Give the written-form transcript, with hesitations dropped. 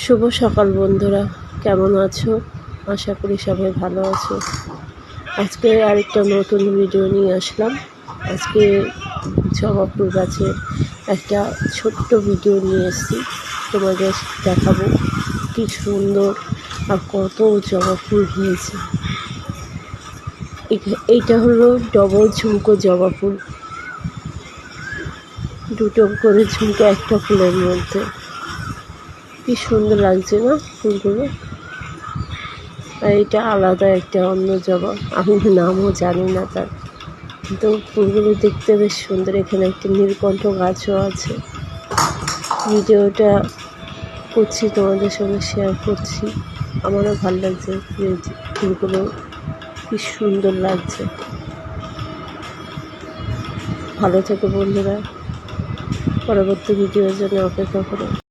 শুভ সকাল বন্ধুরা, কেমন আছো? আশা করি সবাই ভালো আছো। আজকে আরেকটা নতুন ভিডিও নিয়ে আসলাম। আজকে জবা ফুল গাছে একটা ছোট্ট ভিডিও নিয়ে এসেছি, তোমাদের দেখাবো কি সুন্দর আর কত জবা ফুল হয়েছে। এইটা হলো ডবল ঝুমকো জবা ফুল, দুটো করে ঝুমকো একটা ফুলের মধ্যে। কি সুন্দর লাগছে না ফুলগুলো? আর এটা আলাদা একটা অন্য জবা, আমি নামও জানি না তার, কিন্তু ফুলগুলো দেখতে বেশ সুন্দর। এখানে একটা নীলকণ্ঠ গাছও আছে। ভিডিওটা করছি, তোমাদের সঙ্গে শেয়ার করছি। আমারও ভালো লাগছে, ফুলগুলো কি সুন্দর লাগছে। ভালো থেকো বন্ধুরা, পরবর্তী ভিডিওর জন্য অপেক্ষা করো।